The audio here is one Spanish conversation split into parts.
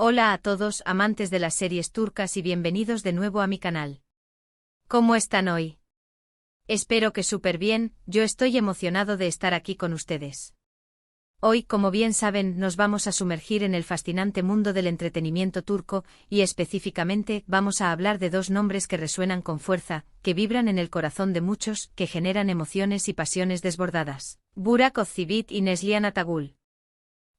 Hola a todos, amantes de las series turcas y bienvenidos de nuevo a mi canal. ¿Cómo están hoy? Espero que súper bien, yo estoy emocionado de estar aquí con ustedes. Hoy, como bien saben, nos vamos a sumergir en el fascinante mundo del entretenimiento turco, y específicamente vamos a hablar de dos nombres que resuenan con fuerza, que vibran en el corazón de muchos, que generan emociones y pasiones desbordadas. Burak Özçivit y Neslihan Atagül.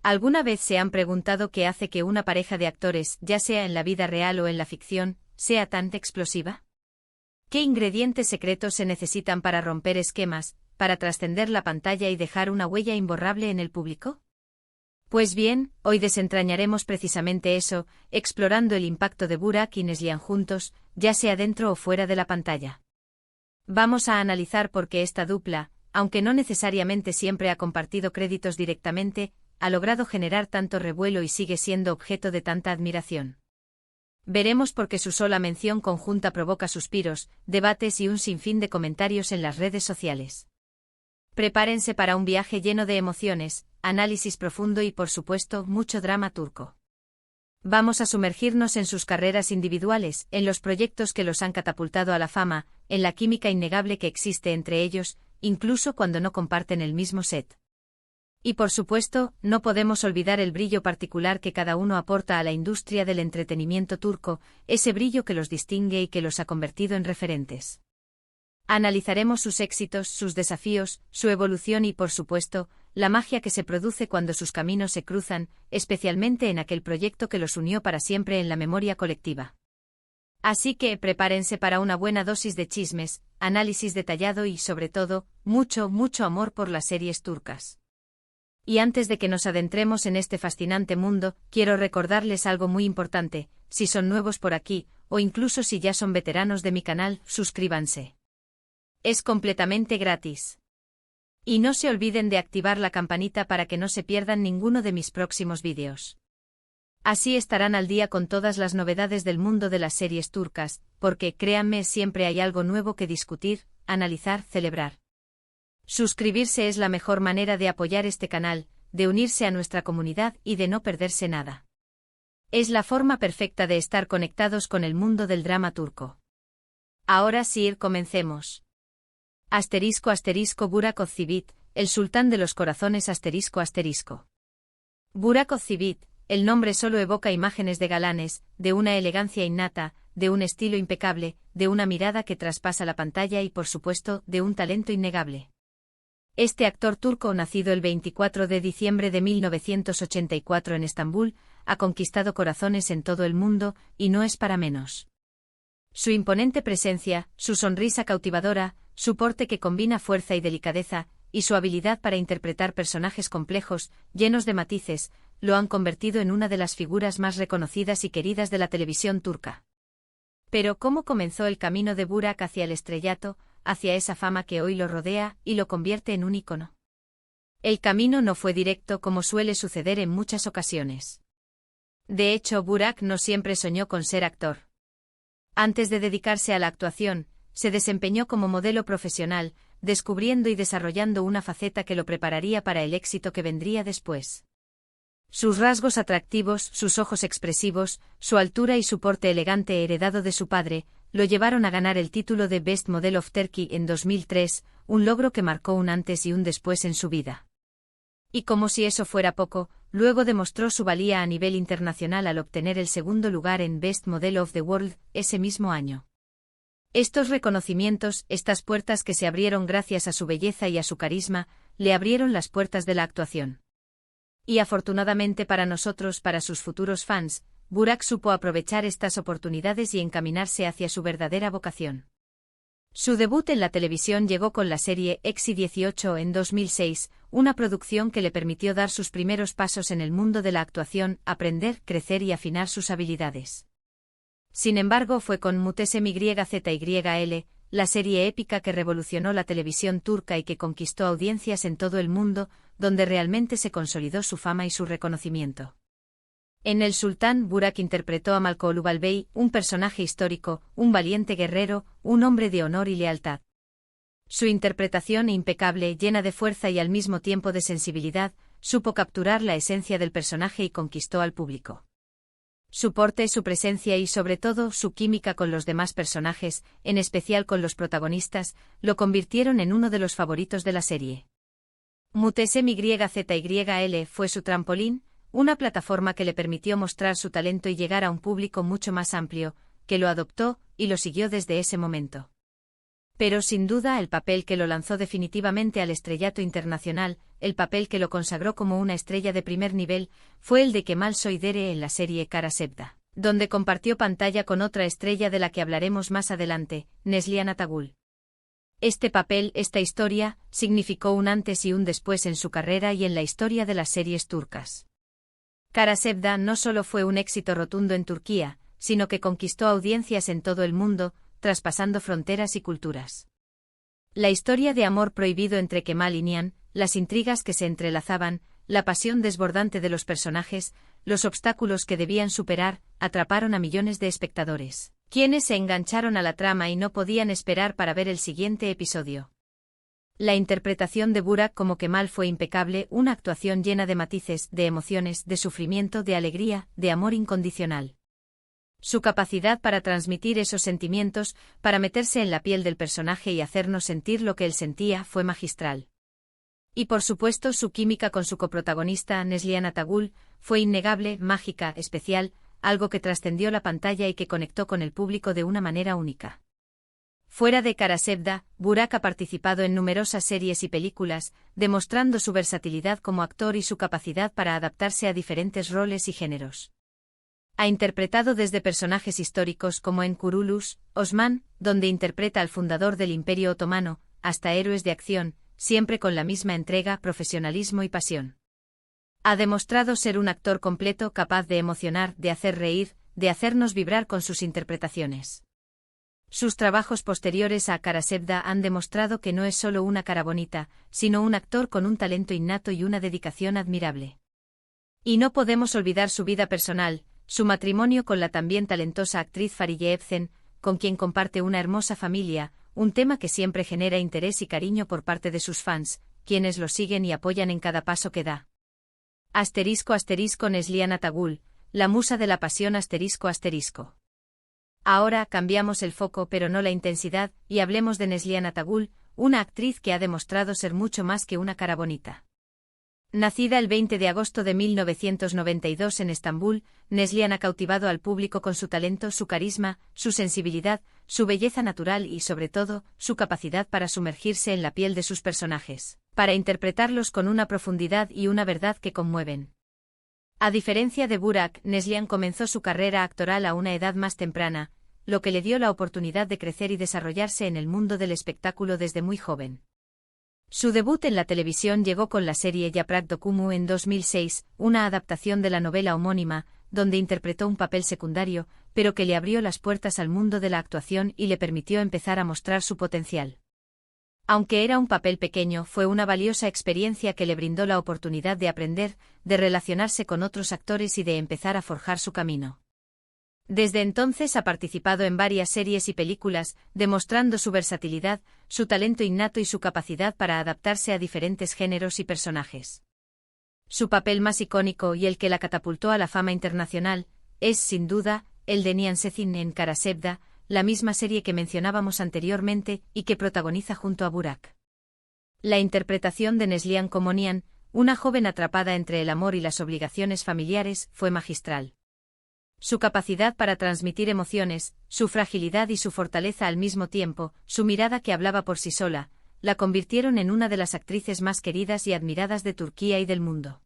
¿Alguna vez se han preguntado qué hace que una pareja de actores, ya sea en la vida real o en la ficción, sea tan explosiva? ¿Qué ingredientes secretos se necesitan para romper esquemas, para trascender la pantalla y dejar una huella imborrable en el público? Pues bien, hoy desentrañaremos precisamente eso, explorando el impacto de Burak y Neslihan juntos, ya sea dentro o fuera de la pantalla. Vamos a analizar por qué esta dupla, aunque no necesariamente siempre ha compartido créditos directamente, ha logrado generar tanto revuelo y sigue siendo objeto de tanta admiración. Veremos por qué su sola mención conjunta provoca suspiros, debates y un sinfín de comentarios en las redes sociales. Prepárense para un viaje lleno de emociones, análisis profundo y, por supuesto, mucho drama turco. Vamos a sumergirnos en sus carreras individuales, en los proyectos que los han catapultado a la fama, en la química innegable que existe entre ellos, incluso cuando no comparten el mismo set. Y por supuesto, no podemos olvidar el brillo particular que cada uno aporta a la industria del entretenimiento turco, ese brillo que los distingue y que los ha convertido en referentes. Analizaremos sus éxitos, sus desafíos, su evolución y, por supuesto, la magia que se produce cuando sus caminos se cruzan, especialmente en aquel proyecto que los unió para siempre en la memoria colectiva. Así que prepárense para una buena dosis de chismes, análisis detallado y, sobre todo, mucho, mucho amor por las series turcas. Y antes de que nos adentremos en este fascinante mundo, quiero recordarles algo muy importante: si son nuevos por aquí, o incluso si ya son veteranos de mi canal, suscríbanse. Es completamente gratis. Y no se olviden de activar la campanita para que no se pierdan ninguno de mis próximos vídeos. Así estarán al día con todas las novedades del mundo de las series turcas, porque, créanme, siempre hay algo nuevo que discutir, analizar, celebrar. Suscribirse es la mejor manera de apoyar este canal, de unirse a nuestra comunidad y de no perderse nada. Es la forma perfecta de estar conectados con el mundo del drama turco. Ahora sí, comencemos. Burak Özçivit, el sultán de los corazones ***. Burak Özçivit, el nombre solo evoca imágenes de galanes, de una elegancia innata, de un estilo impecable, de una mirada que traspasa la pantalla y, por supuesto, de un talento innegable. Este actor turco, nacido el 24 de diciembre de 1984 en Estambul, ha conquistado corazones en todo el mundo, y no es para menos. Su imponente presencia, su sonrisa cautivadora, su porte que combina fuerza y delicadeza, y su habilidad para interpretar personajes complejos, llenos de matices, lo han convertido en una de las figuras más reconocidas y queridas de la televisión turca. Pero ¿cómo comenzó el camino de Burak hacia el estrellato, hacia esa fama que hoy lo rodea y lo convierte en un ícono? El camino no fue directo, como suele suceder en muchas ocasiones. De hecho, Burak no siempre soñó con ser actor. Antes de dedicarse a la actuación, se desempeñó como modelo profesional, descubriendo y desarrollando una faceta que lo prepararía para el éxito que vendría después. Sus rasgos atractivos, sus ojos expresivos, su altura y su porte elegante heredado de su padre, lo llevaron a ganar el título de Best Model of Turkey en 2003, un logro que marcó un antes y un después en su vida. Y como si eso fuera poco, luego demostró su valía a nivel internacional al obtener el segundo lugar en Best Model of the World ese mismo año. Estos reconocimientos, estas puertas que se abrieron gracias a su belleza y a su carisma, le abrieron las puertas de la actuación. Y afortunadamente para nosotros, para sus futuros fans, Burak supo aprovechar estas oportunidades y encaminarse hacia su verdadera vocación. Su debut en la televisión llegó con la serie Exi 18 en 2006, una producción que le permitió dar sus primeros pasos en el mundo de la actuación, aprender, crecer y afinar sus habilidades. Sin embargo, fue con Muhteşem YZYL, la serie épica que revolucionó la televisión turca y que conquistó audiencias en todo el mundo, donde realmente se consolidó su fama y su reconocimiento. En El Sultán, Burak interpretó a Malkoğlu Bey, un personaje histórico, un valiente guerrero, un hombre de honor y lealtad. Su interpretación impecable, llena de fuerza y al mismo tiempo de sensibilidad, supo capturar la esencia del personaje y conquistó al público. Su porte, su presencia y sobre todo su química con los demás personajes, en especial con los protagonistas, lo convirtieron en uno de los favoritos de la serie. MyZYL fue su trampolín, una plataforma que le permitió mostrar su talento y llegar a un público mucho más amplio, que lo adoptó y lo siguió desde ese momento. Pero sin duda el papel que lo lanzó definitivamente al estrellato internacional, el papel que lo consagró como una estrella de primer nivel, fue el de Kemal Soydere en la serie Kara Sevda, donde compartió pantalla con otra estrella de la que hablaremos más adelante, Neslihan Atagul. Este papel, esta historia, significó un antes y un después en su carrera y en la historia de las series turcas. Kara Sevda no solo fue un éxito rotundo en Turquía, sino que conquistó audiencias en todo el mundo, traspasando fronteras y culturas. La historia de amor prohibido entre Kemal y Nihan, las intrigas que se entrelazaban, la pasión desbordante de los personajes, los obstáculos que debían superar, atraparon a millones de espectadores, quienes se engancharon a la trama y no podían esperar para ver el siguiente episodio. La interpretación de Burak como Kemal fue impecable, una actuación llena de matices, de emociones, de sufrimiento, de alegría, de amor incondicional. Su capacidad para transmitir esos sentimientos, para meterse en la piel del personaje y hacernos sentir lo que él sentía, fue magistral. Y por supuesto su química con su coprotagonista Neslihan Atagul fue innegable, mágica, especial, algo que trascendió la pantalla y que conectó con el público de una manera única. Fuera de Kara Sevda, Burak ha participado en numerosas series y películas, demostrando su versatilidad como actor y su capacidad para adaptarse a diferentes roles y géneros. Ha interpretado desde personajes históricos como en Kurulus, Osman, donde interpreta al fundador del Imperio Otomano, hasta héroes de acción, siempre con la misma entrega, profesionalismo y pasión. Ha demostrado ser un actor completo capaz de emocionar, de hacer reír, de hacernos vibrar con sus interpretaciones. Sus trabajos posteriores a Kara Sevda han demostrado que no es solo una cara bonita, sino un actor con un talento innato y una dedicación admirable. Y no podemos olvidar su vida personal, su matrimonio con la también talentosa actriz Fariye Evcen, con quien comparte una hermosa familia, un tema que siempre genera interés y cariño por parte de sus fans, quienes lo siguen y apoyan en cada paso que da. *** Neslihan Atagul, la musa de la pasión ***. Ahora cambiamos el foco pero no la intensidad, y hablemos de Neslihan Atagul, una actriz que ha demostrado ser mucho más que una cara bonita. Nacida el 20 de agosto de 1992 en Estambul, Neslihan ha cautivado al público con su talento, su carisma, su sensibilidad, su belleza natural y, sobre todo, su capacidad para sumergirse en la piel de sus personajes, para interpretarlos con una profundidad y una verdad que conmueven. A diferencia de Burak, Neslihan comenzó su carrera actoral a una edad más temprana, lo que le dio la oportunidad de crecer y desarrollarse en el mundo del espectáculo desde muy joven. Su debut en la televisión llegó con la serie Yaprak Dokumu en 2006, una adaptación de la novela homónima, donde interpretó un papel secundario, pero que le abrió las puertas al mundo de la actuación y le permitió empezar a mostrar su potencial. Aunque era un papel pequeño, fue una valiosa experiencia que le brindó la oportunidad de aprender, de relacionarse con otros actores y de empezar a forjar su camino. Desde entonces ha participado en varias series y películas, demostrando su versatilidad, su talento innato y su capacidad para adaptarse a diferentes géneros y personajes. Su papel más icónico y el que la catapultó a la fama internacional es, sin duda, el de Nihan Sezin en Kara Sevda, la misma serie que mencionábamos anteriormente y que protagoniza junto a Burak. La interpretación de Neslihan como Nihan, una joven atrapada entre el amor y las obligaciones familiares, fue magistral. Su capacidad para transmitir emociones, su fragilidad y su fortaleza al mismo tiempo, su mirada que hablaba por sí sola, la convirtieron en una de las actrices más queridas y admiradas de Turquía y del mundo.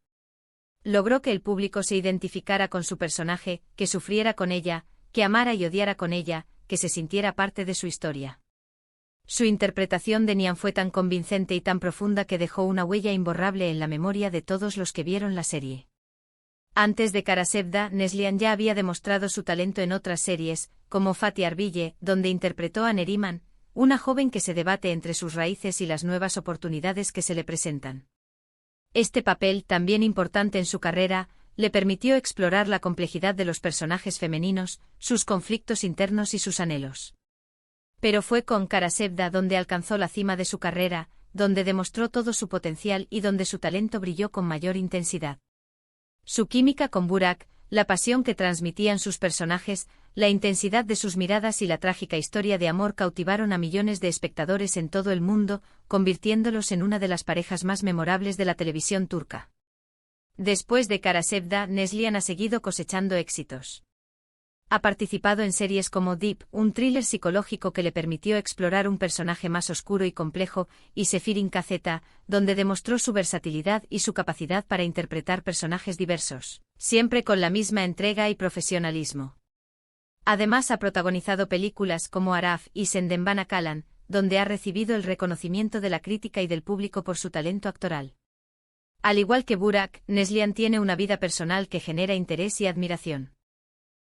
Logró que el público se identificara con su personaje, que sufriera con ella, que amara y odiara con ella, que se sintiera parte de su historia. Su interpretación de Nihan fue tan convincente y tan profunda que dejó una huella imborrable en la memoria de todos los que vieron la serie. Antes de Kara Sevda, Neslihan ya había demostrado su talento en otras series, como Fatih Arville, donde interpretó a Neriman, una joven que se debate entre sus raíces y las nuevas oportunidades que se le presentan. Este papel, también importante en su carrera, le permitió explorar la complejidad de los personajes femeninos, sus conflictos internos y sus anhelos. Pero fue con Kara Sevda donde alcanzó la cima de su carrera, donde demostró todo su potencial y donde su talento brilló con mayor intensidad. Su química con Burak, la pasión que transmitían sus personajes, la intensidad de sus miradas y la trágica historia de amor cautivaron a millones de espectadores en todo el mundo, convirtiéndolos en una de las parejas más memorables de la televisión turca. Después de Kara Sevda, Neslihan ha seguido cosechando éxitos. Ha participado en series como Deep, un thriller psicológico que le permitió explorar un personaje más oscuro y complejo, y Sefirin Kazeta, donde demostró su versatilidad y su capacidad para interpretar personajes diversos, siempre con la misma entrega y profesionalismo. Además ha protagonizado películas como Araf y Sendembana Kalan, donde ha recibido el reconocimiento de la crítica y del público por su talento actoral. Al igual que Burak, Neslihan tiene una vida personal que genera interés y admiración.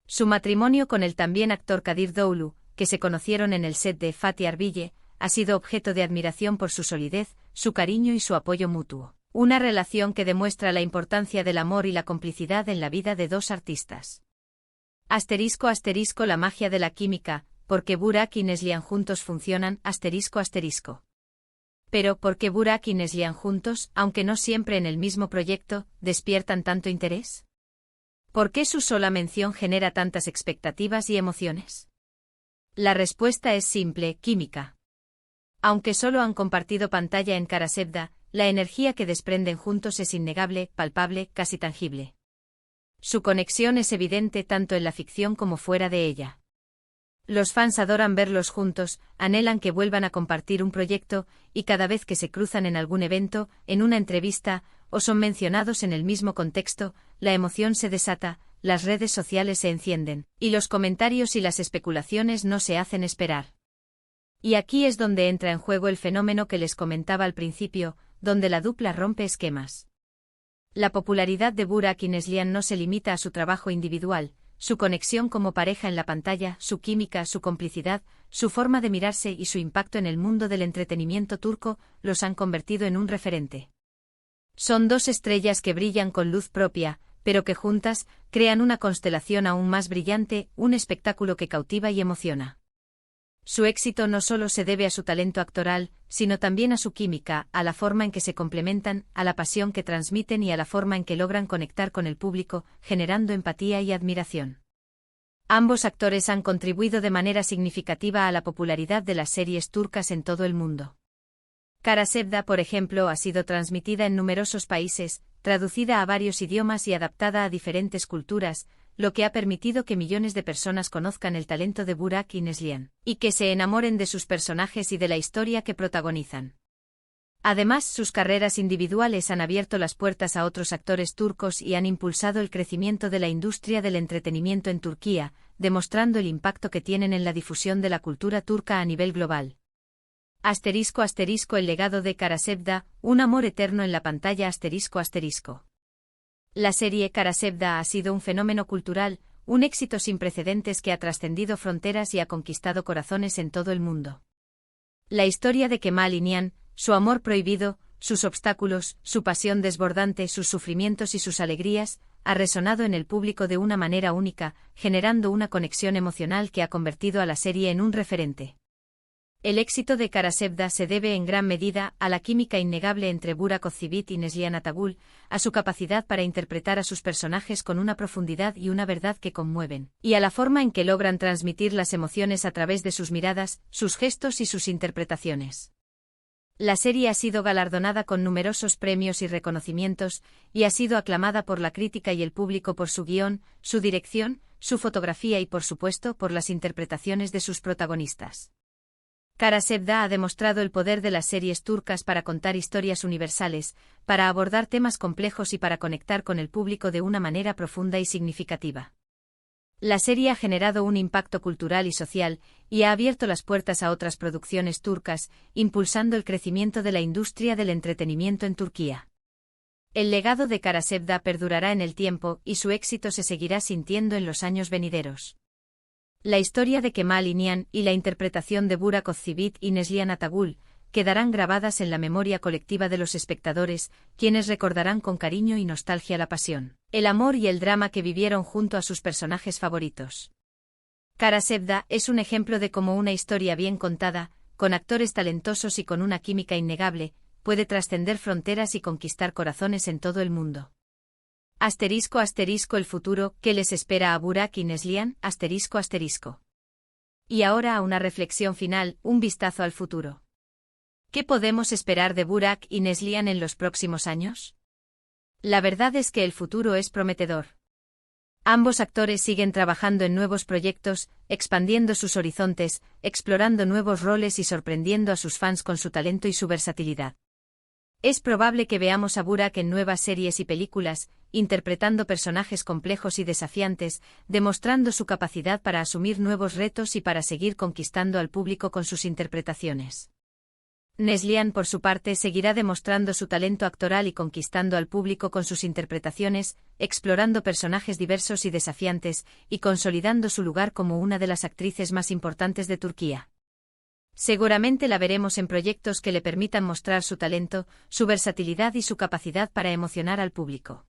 Su matrimonio con el también actor Kadir Doğulu, que se conocieron en el set de Fatih Arville, ha sido objeto de admiración por su solidez, su cariño y su apoyo mutuo. Una relación que demuestra la importancia del amor y la complicidad en la vida de dos artistas. *** La magia de la química, porque Burak y Neslihan juntos funcionan, ***. Pero, ¿por qué Burak y Neslihan juntos, aunque no siempre en el mismo proyecto, despiertan tanto interés? ¿Por qué su sola mención genera tantas expectativas y emociones? La respuesta es simple: química. Aunque solo han compartido pantalla en Kara Sevda, la energía que desprenden juntos es innegable, palpable, casi tangible. Su conexión es evidente tanto en la ficción como fuera de ella. Los fans adoran verlos juntos, anhelan que vuelvan a compartir un proyecto, y cada vez que se cruzan en algún evento, en una entrevista, o son mencionados en el mismo contexto, la emoción se desata, las redes sociales se encienden, y los comentarios y las especulaciones no se hacen esperar. Y aquí es donde entra en juego el fenómeno que les comentaba al principio, donde la dupla rompe esquemas. La popularidad de Burak y Neslihan no se limita a su trabajo individual, su conexión como pareja en la pantalla, su química, su complicidad, su forma de mirarse y su impacto en el mundo del entretenimiento turco los han convertido en un referente. Son dos estrellas que brillan con luz propia, pero que juntas crean una constelación aún más brillante, un espectáculo que cautiva y emociona. Su éxito no solo se debe a su talento actoral, sino también a su química, a la forma en que se complementan, a la pasión que transmiten y a la forma en que logran conectar con el público, generando empatía y admiración. Ambos actores han contribuido de manera significativa a la popularidad de las series turcas en todo el mundo. Kara Sevda, por ejemplo, ha sido transmitida en numerosos países, traducida a varios idiomas y adaptada a diferentes culturas, lo que ha permitido que millones de personas conozcan el talento de Burak y Neslihan, y que se enamoren de sus personajes y de la historia que protagonizan. Además, sus carreras individuales han abierto las puertas a otros actores turcos y han impulsado el crecimiento de la industria del entretenimiento en Turquía, demostrando el impacto que tienen en la difusión de la cultura turca a nivel global. *** El legado de Kara Sevda, un amor eterno en la pantalla. ***. La serie Kara Sevda ha sido un fenómeno cultural, un éxito sin precedentes que ha trascendido fronteras y ha conquistado corazones en todo el mundo. La historia de Kemal Inian, su amor prohibido, sus obstáculos, su pasión desbordante, sus sufrimientos y sus alegrías, ha resonado en el público de una manera única, generando una conexión emocional que ha convertido a la serie en un referente. El éxito de Kara Sevda se debe en gran medida a la química innegable entre Burak Özçivit y Neslihan Atagül, a su capacidad para interpretar a sus personajes con una profundidad y una verdad que conmueven, y a la forma en que logran transmitir las emociones a través de sus miradas, sus gestos y sus interpretaciones. La serie ha sido galardonada con numerosos premios y reconocimientos, y ha sido aclamada por la crítica y el público por su guión, su dirección, su fotografía y por supuesto por las interpretaciones de sus protagonistas. Kara Sevda ha demostrado el poder de las series turcas para contar historias universales, para abordar temas complejos y para conectar con el público de una manera profunda y significativa. La serie ha generado un impacto cultural y social, y ha abierto las puertas a otras producciones turcas, impulsando el crecimiento de la industria del entretenimiento en Turquía. El legado de Kara Sevda perdurará en el tiempo y su éxito se seguirá sintiendo en los años venideros. La historia de Kemal Inian y la interpretación de Burak Özçivit y Neslihan Atagül quedarán grabadas en la memoria colectiva de los espectadores, quienes recordarán con cariño y nostalgia la pasión, el amor y el drama que vivieron junto a sus personajes favoritos. Kara Sevda es un ejemplo de cómo una historia bien contada, con actores talentosos y con una química innegable, puede trascender fronteras y conquistar corazones en todo el mundo. Asterisco asterisco el futuro, ¿qué les espera a Burak y Neslihan? Asterisco asterisco. Y ahora a una reflexión final, un vistazo al futuro. ¿Qué podemos esperar de Burak y Neslihan en los próximos años? La verdad es que el futuro es prometedor. Ambos actores siguen trabajando en nuevos proyectos, expandiendo sus horizontes, explorando nuevos roles y sorprendiendo a sus fans con su talento y su versatilidad. Es probable que veamos a Burak en nuevas series y películas, interpretando personajes complejos y desafiantes, demostrando su capacidad para asumir nuevos retos y para seguir conquistando al público con sus interpretaciones. Neslihan, por su parte, seguirá demostrando su talento actoral y conquistando al público con sus interpretaciones, explorando personajes diversos y desafiantes, y consolidando su lugar como una de las actrices más importantes de Turquía. Seguramente la veremos en proyectos que le permitan mostrar su talento, su versatilidad y su capacidad para emocionar al público.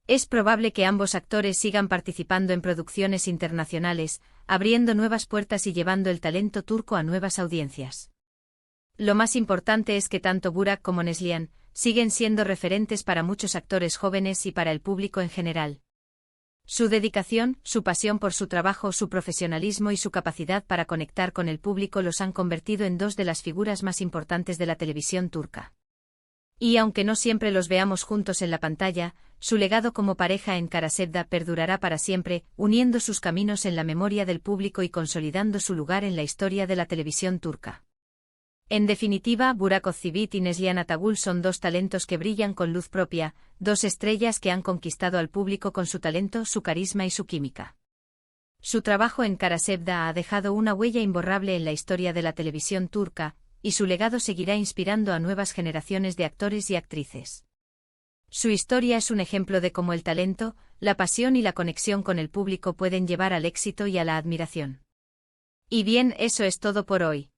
Es probable que ambos actores sigan participando en producciones internacionales, abriendo nuevas puertas y llevando el talento turco a nuevas audiencias. Lo más importante es que tanto Burak como Neslihan siguen siendo referentes para muchos actores jóvenes y para el público en general. Su dedicación, su pasión por su trabajo, su profesionalismo y su capacidad para conectar con el público los han convertido en dos de las figuras más importantes de la televisión turca. Y aunque no siempre los veamos juntos en la pantalla, su legado como pareja en Karasevda perdurará para siempre, uniendo sus caminos en la memoria del público y consolidando su lugar en la historia de la televisión turca. En definitiva, Burak Özçivit y Neslihan Atagül son dos talentos que brillan con luz propia, dos estrellas que han conquistado al público con su talento, su carisma y su química. Su trabajo en Karasevda ha dejado una huella imborrable en la historia de la televisión turca, y su legado seguirá inspirando a nuevas generaciones de actores y actrices. Su historia es un ejemplo de cómo el talento, la pasión y la conexión con el público pueden llevar al éxito y a la admiración. Y bien, eso es todo por hoy.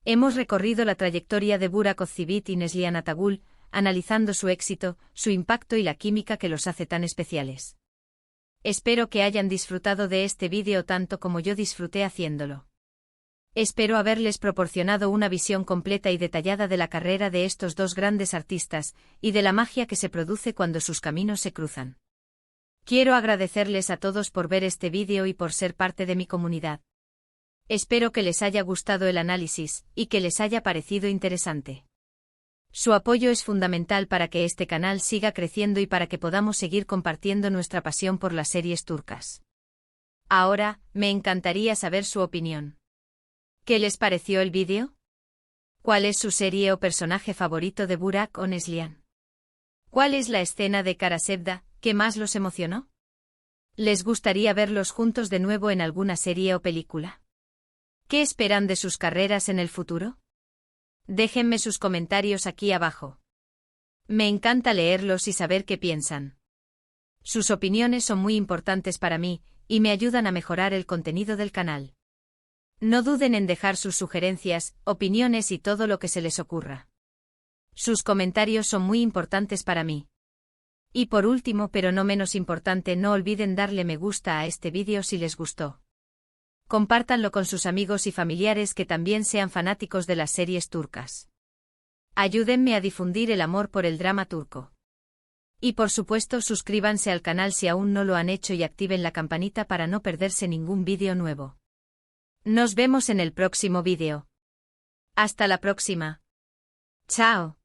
Hemos recorrido la trayectoria de Burak Özçivit y Neslihan Atagül, analizando su éxito, su impacto y la química que los hace tan especiales. Espero que hayan disfrutado de este vídeo tanto como yo disfruté haciéndolo. Espero haberles proporcionado una visión completa y detallada de la carrera de estos dos grandes artistas, y de la magia que se produce cuando sus caminos se cruzan. Quiero agradecerles a todos por ver este vídeo y por ser parte de mi comunidad. Espero que les haya gustado el análisis, y que les haya parecido interesante. Su apoyo es fundamental para que este canal siga creciendo y para que podamos seguir compartiendo nuestra pasión por las series turcas. Ahora, me encantaría saber su opinión. ¿Qué les pareció el vídeo? ¿Cuál es su serie o personaje favorito de Burak o Neslihan? ¿Cuál es la escena de Karasevda que más los emocionó? ¿Les gustaría verlos juntos de nuevo en alguna serie o película? ¿Qué esperan de sus carreras en el futuro? Déjenme sus comentarios aquí abajo. Me encanta leerlos y saber qué piensan. Sus opiniones son muy importantes para mí, y me ayudan a mejorar el contenido del canal. No duden en dejar sus sugerencias, opiniones y todo lo que se les ocurra. Sus comentarios son muy importantes para mí. Y por último, pero no menos importante, no olviden darle me gusta a este vídeo si les gustó. Compártanlo con sus amigos y familiares que también sean fanáticos de las series turcas. Ayúdenme a difundir el amor por el drama turco. Y por supuesto, suscríbanse al canal si aún no lo han hecho y activen la campanita para no perderse ningún vídeo nuevo. Nos vemos en el próximo vídeo. Hasta la próxima. Chao.